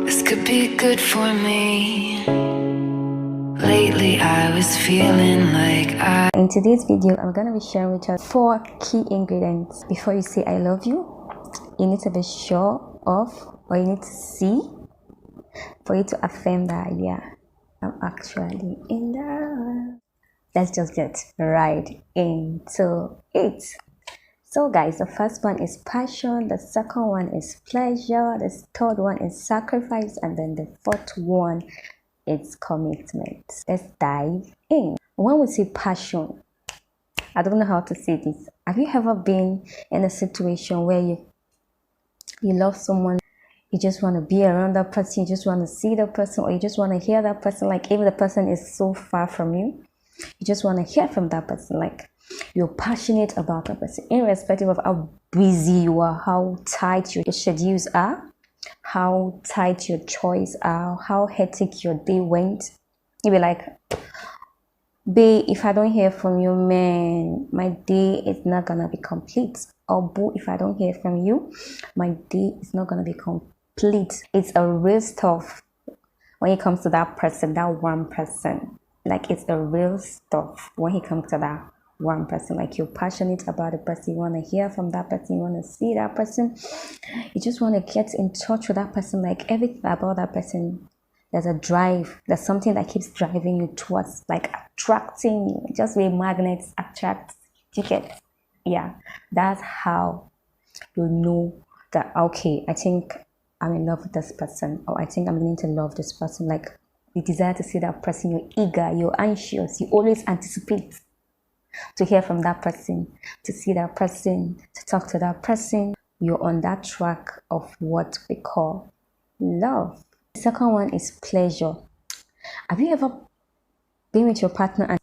This could be good for me. Lately I was feeling like In today's video, I'm going to be sharing with you 4 key ingredients before you say I love you. You need to be sure of, or you need to see, for you to affirm that, yeah, I'm actually in love. Let's just get right into it. So guys, the first one is passion, the second one is pleasure, the third one is sacrifice, and then the fourth one is commitment. Let's dive in. When we say passion, I don't know how to say this. Have you ever been in a situation where you love someone, you just want to be around that person, you just want to see the person, or you just want to hear that person, like even the person is so far from you, you just want to hear from that person, like you're passionate about that person, irrespective of how busy you are, how tight your schedules are, how tight your choice are, how hectic your day went. You'll be like, babe, if I don't hear from you, man, my day is not gonna be complete. Or boo, if I don't hear from you, my day is not gonna be complete. It's a real stuff when it comes to that person, that one person. Like, it's a real stuff when it comes to that one person. Like, you're passionate about the person, you want to hear from that person, you want to see that person, you just want to get in touch with that person. Like, everything about that person, there's a drive, there's something that keeps driving you towards, like, attracting you, just where magnets attract tickets. Yeah, that's how you know that, okay, I think I'm in love with this person, or I think I'm going to love this person. Like, you desire to see that person, you're eager, you're anxious, you always anticipate to hear from that person, to see that person, to talk to that person. You're on that track of what we call love. The second one is pleasure. Have you ever been with your partner and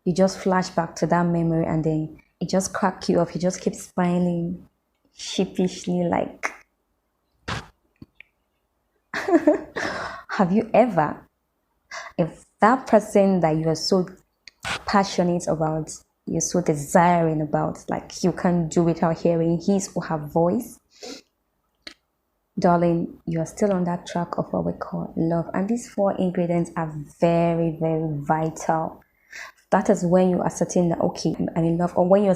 you just flash back to that memory and then it just cracks you up, you just keep smiling sheepishly, like have you ever, if that person that you are so passionate about, you're so desiring about, like you can't do without hearing his or her voice, darling, you're still on that track of what we call love. And these 4 ingredients are very, very vital. That is when you are certain that, okay, I'm in love. Or when you're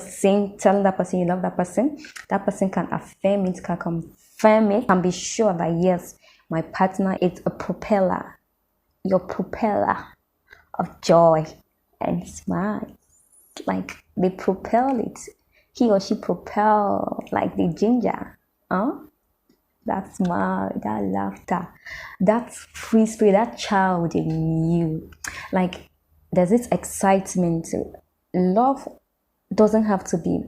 telling that person you love that person can affirm it, can confirm it, and be sure that, yes, my partner is a propeller, your propeller of joy and smile. Like, they propel it. He or she propel, like the ginger. That smile, that laughter, that free spirit, that child in you. Like, there's this excitement. Love doesn't have to be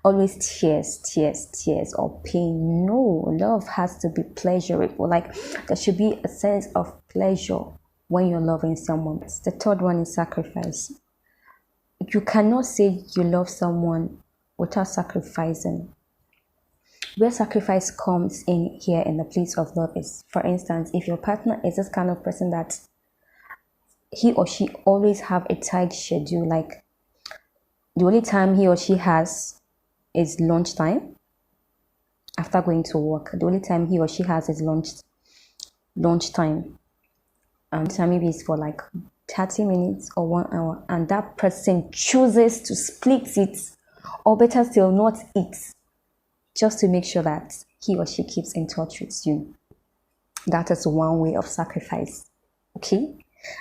always tears or pain. No, love has to be pleasurable. Like, there should be a sense of pleasure when you're loving someone. The third one is sacrifice. You cannot say you love someone without sacrificing. Where sacrifice comes in here in the place of love is, for instance, if your partner is this kind of person that he or she always have a tight schedule, like the only time he or she has is lunchtime after going to work. The only time he or she has is lunchtime. And time maybe it's for like 30 minutes or 1 hour, and that person chooses to split it, or better still, not eat, just to make sure that he or she keeps in touch with you. That is one way of sacrifice, okay?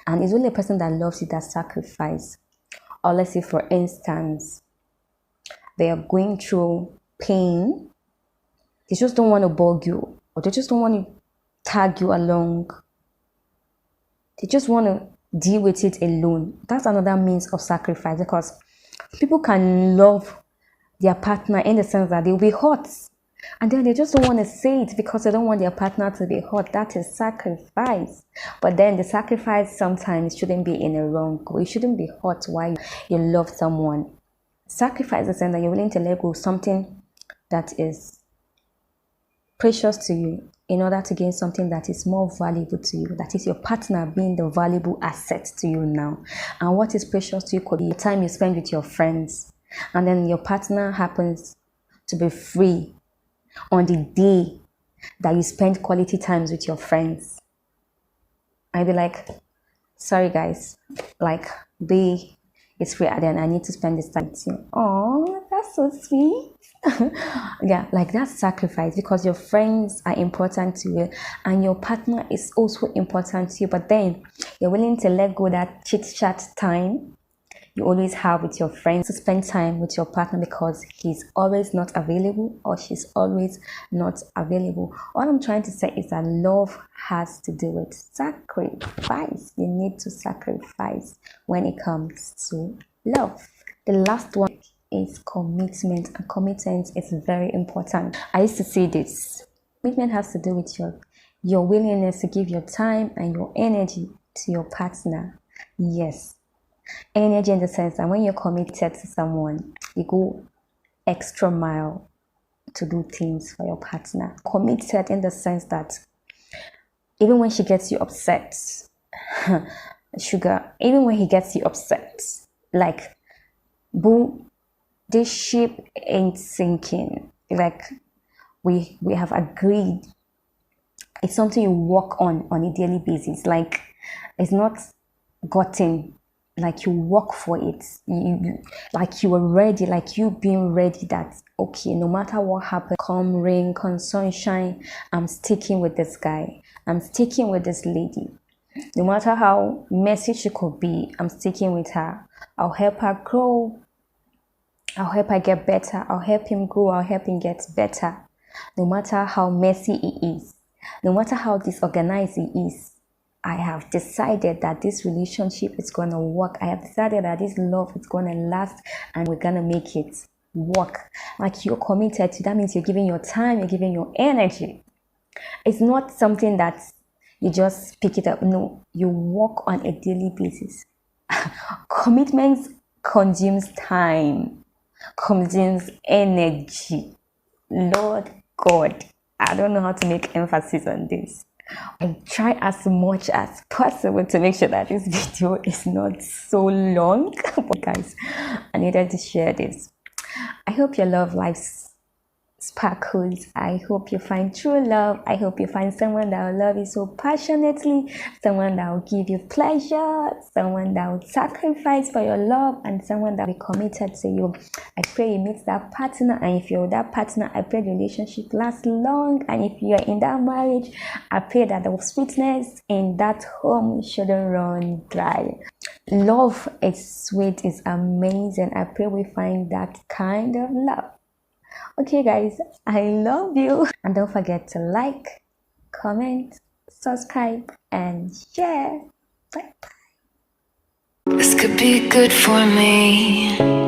And it's only a person that loves you that sacrifice. Or let's say, for instance, they are going through pain, they just don't want to bug you, or they just don't want to tag you along, they just want to deal with it alone. That's another means of sacrifice, because people can love their partner in the sense that they'll be hurt, and then they just don't want to say it because they don't want their partner to be hurt. That is sacrifice. But then the sacrifice sometimes shouldn't be in a wrong way. You shouldn't be hurt while you love someone. Sacrifice is saying that you're willing to let go of something that is precious to you in order to gain something that is more valuable to you. That is your partner being the valuable asset to you now. And what is precious to you could be the time you spend with your friends, and then your partner happens to be free on the day that you spend quality times with your friends. I'd be like, sorry guys, like it's free and then I need to spend this time with you. Oh, that's so sweet. Yeah, like that's sacrifice, because your friends are important to you and your partner is also important to you, but then you're willing to let go that chit chat time you always have with your friends to spend time with your partner because he's always not available or she's always not available. All I'm trying to say is that love has to do with sacrifice. You need to sacrifice when it comes to love. The last one is commitment, and commitment is very important. I used to say this. Commitment has to do with your willingness to give your time and your energy to your partner. Yes, energy in the sense that when you're committed to someone, you go extra mile to do things for your partner. Committed in the sense that even when she gets you upset, sugar, even when he gets you upset, like, boo, this ship ain't sinking. Like, we have agreed. It's something you work on a daily basis. Like, it's not gotten, like you work for it. Like you were ready, like you being ready that, okay, no matter what happens, come rain, come sunshine, I'm sticking with this guy. I'm sticking with this lady. No matter how messy she could be, I'm sticking with her. I'll help her grow. I'll help her get better. I'll help him grow. I'll help him get better. No matter how messy he is, no matter how disorganized he is, I have decided that this relationship is going to work. I have decided that this love is going to last and we're going to make it work. Like, you're committed to that means you're giving your time, you're giving your energy. It's not something that you just pick it up. No, you work on a daily basis. Commitment consumes time, consumes energy. Lord God, I don't know how to make emphasis on this. I try as much as possible to make sure that this video is not so long. But guys, I needed to share this. I hope your love life sparkles. I hope you find true love. I hope you find someone that will love you so passionately, someone that will give you pleasure, someone that will sacrifice for your love, and someone that will be committed to you. I pray you meet that partner, and if you're that partner, I pray the relationship lasts long, and if you're in that marriage, I pray that the sweetness in that home shouldn't run dry. Love is sweet, is amazing. I pray we find that kind of love. Okay guys, I love you, and don't forget to like, comment, subscribe and share. Bye. This could be good for me.